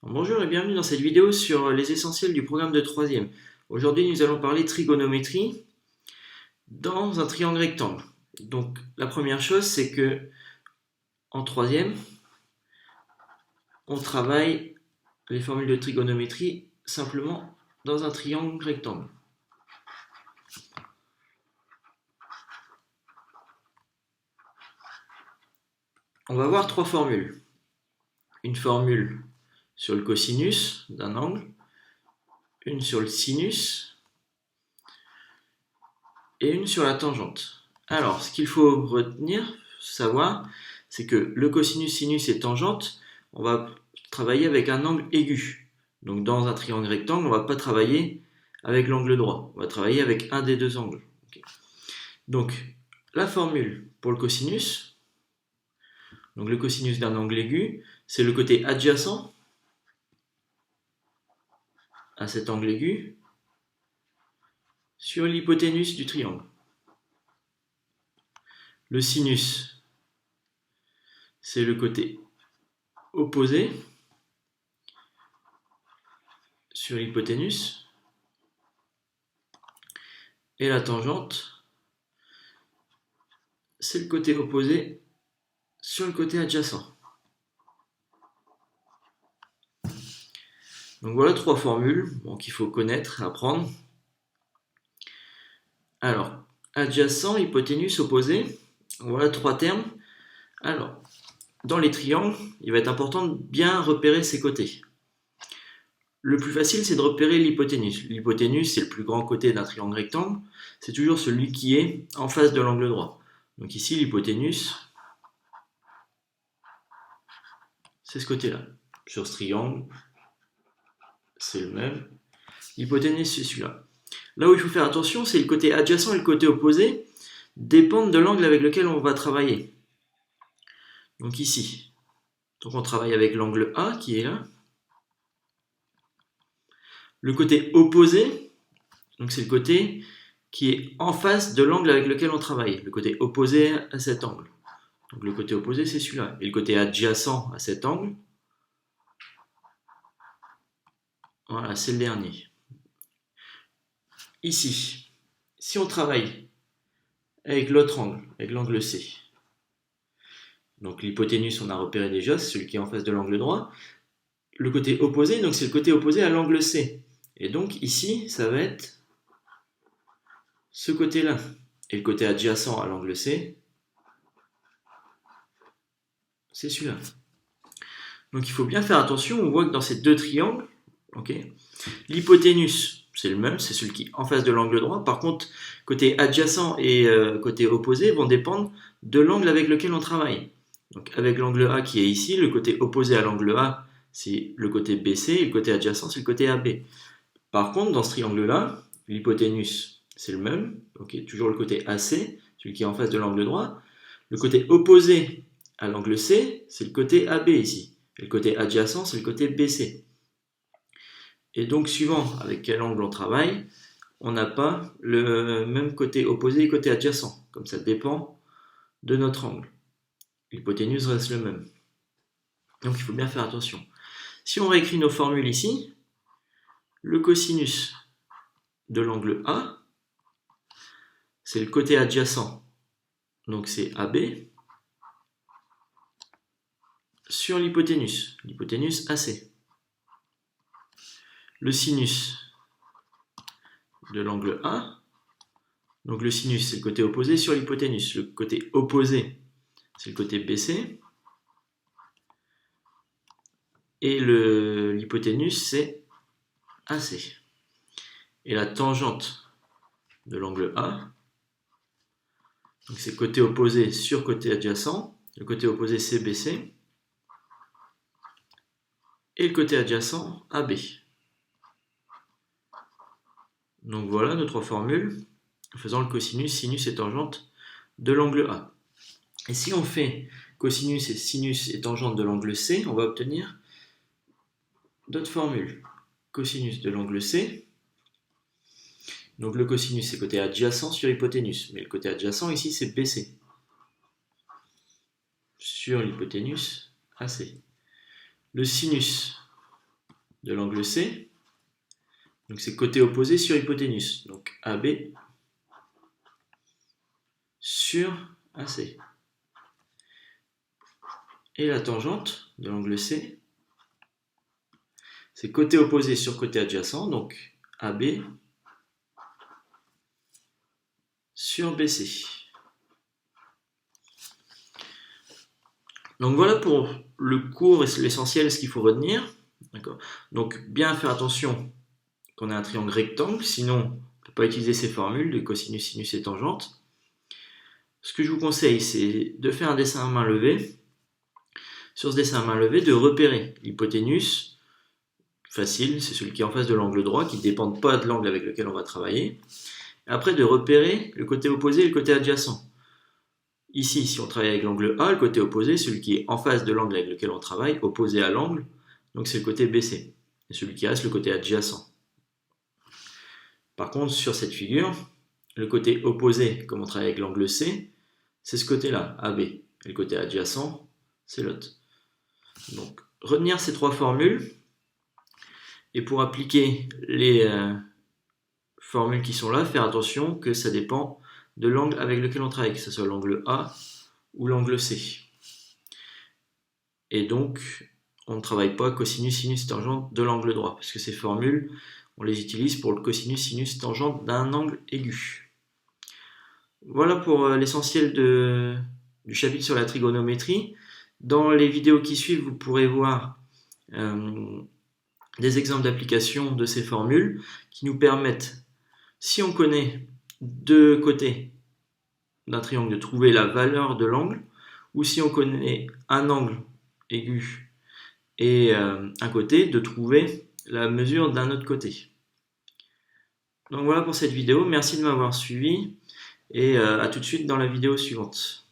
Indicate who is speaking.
Speaker 1: Bonjour et bienvenue dans cette vidéo sur les essentiels du programme de troisième. Aujourd'hui, nous allons parler trigonométrie dans un triangle rectangle. Donc, la première chose, c'est que en troisième, on travaille les formules de trigonométrie simplement dans un triangle rectangle. On va voir trois formules. Une formule sur le cosinus d'un angle, une sur le sinus et une sur la tangente. Alors, ce qu'il faut retenir, savoir, c'est que le cosinus, sinus et tangente, on va travailler avec un angle aigu. Donc dans un triangle rectangle, on ne va pas travailler avec l'angle droit, on va travailler avec un des deux angles. Okay. Donc la formule pour le cosinus, donc le cosinus d'un angle aigu, c'est le côté adjacent à cet angle aigu sur l'hypoténuse du triangle. Le sinus, c'est le côté opposé sur l'hypoténuse. Et la tangente, c'est le côté opposé sur le côté adjacent. Donc voilà trois formules qu'il faut connaître, apprendre. Alors, adjacent, hypoténuse, opposé, voilà trois termes. Alors, dans les triangles, il va être important de bien repérer ses côtés. Le plus facile, c'est de repérer l'hypoténuse. L'hypoténuse, c'est le plus grand côté d'un triangle rectangle. C'est toujours celui qui est en face de l'angle droit. Donc ici, l'hypoténuse, c'est ce côté-là. Sur ce triangle, c'est le même. L'hypoténuse, c'est celui-là. Là où il faut faire attention, c'est le côté adjacent et le côté opposé dépendent de l'angle avec lequel on va travailler. Donc ici, donc on travaille avec l'angle A qui est là. Le côté opposé, donc c'est le côté qui est en face de l'angle avec lequel on travaille, le côté opposé à cet angle. Donc le côté opposé, c'est celui-là. Et le côté adjacent à cet angle, voilà, c'est le dernier. Ici, si on travaille avec l'autre angle, avec l'angle C, donc l'hypoténuse, on a repéré déjà, c'est celui qui est en face de l'angle droit. Le côté opposé, donc c'est le côté opposé à l'angle C. Et donc ici, ça va être ce côté-là. Et le côté adjacent à l'angle C, c'est celui-là. Donc il faut bien faire attention, on voit que dans ces deux triangles, okay, l'hypoténuse, c'est le même, c'est celui qui est en face de l'angle droit. Par contre, côté adjacent et côté opposé vont dépendre de l'angle avec lequel on travaille. Donc avec l'angle A qui est ici, le côté opposé à l'angle A, c'est le côté BC, et le côté adjacent, c'est le côté AB. Par contre, dans ce triangle-là, l'hypoténuse, c'est le même, okay, toujours le côté AC, celui qui est en face de l'angle droit. Le côté opposé à l'angle C, c'est le côté AB ici. Et le côté adjacent, c'est le côté BC. Et donc, suivant avec quel angle on travaille, on n'a pas le même côté opposé et côté adjacent. Comme ça dépend de notre angle. L'hypoténuse reste le même. Donc, il faut bien faire attention. Si on réécrit nos formules ici, le cosinus de l'angle A, c'est le côté adjacent, donc c'est AB, sur l'hypoténuse AC. Le sinus de l'angle A, donc le sinus c'est le côté opposé sur l'hypoténuse, le côté opposé c'est le côté BC, et l'hypoténuse c'est AC. Et la tangente de l'angle A, donc c'est côté opposé sur côté adjacent, le côté opposé c'est BC, et le côté adjacent AB. Donc voilà nos trois formules, faisant le cosinus, sinus et tangente de l'angle A. Et si on fait cosinus et sinus et tangente de l'angle C, on va obtenir d'autres formules. Cosinus de l'angle C, donc le cosinus c'est côté adjacent sur l'hypoténuse, mais le côté adjacent ici c'est BC, sur l'hypoténuse AC. Le sinus de l'angle C. Donc c'est côté opposé sur hypoténuse. Donc AB sur AC. Et la tangente de l'angle C, c'est côté opposé sur côté adjacent, donc AB sur BC. Donc voilà pour le cours et l'essentiel, ce qu'il faut retenir. Donc bien faire attention qu'on ait un triangle rectangle, sinon on ne peut pas utiliser ces formules de cosinus, sinus et tangente. Ce que je vous conseille, c'est de faire un dessin à main levée. Sur ce dessin à main levée, de repérer l'hypoténuse. Facile, c'est celui qui est en face de l'angle droit, qui ne dépend pas de l'angle avec lequel on va travailler. Et après, de repérer le côté opposé et le côté adjacent. Ici, si on travaille avec l'angle A, le côté opposé, celui qui est en face de l'angle avec lequel on travaille, opposé à l'angle, donc c'est le côté BC. Et celui qui reste, le côté adjacent. Par contre, sur cette figure, le côté opposé, comme on travaille avec l'angle C, c'est ce côté-là, AB. Et le côté adjacent, c'est l'autre. Donc, retenir ces trois formules. Et pour appliquer les formules qui sont là, faire attention que ça dépend de l'angle avec lequel on travaille, que ce soit l'angle A ou l'angle C. Et donc, on ne travaille pas cosinus, sinus, tangente de l'angle droit, parce que ces formules, on les utilise pour le cosinus, sinus, tangente d'un angle aigu. Voilà pour l'essentiel du chapitre sur la trigonométrie. Dans les vidéos qui suivent, vous pourrez voir des exemples d'application de ces formules qui nous permettent, si on connaît deux côtés d'un triangle, de trouver la valeur de l'angle, ou si on connaît un angle aigu et un côté, de trouver la mesure d'un autre côté. Donc voilà pour cette vidéo, merci de m'avoir suivi et à tout de suite dans la vidéo suivante.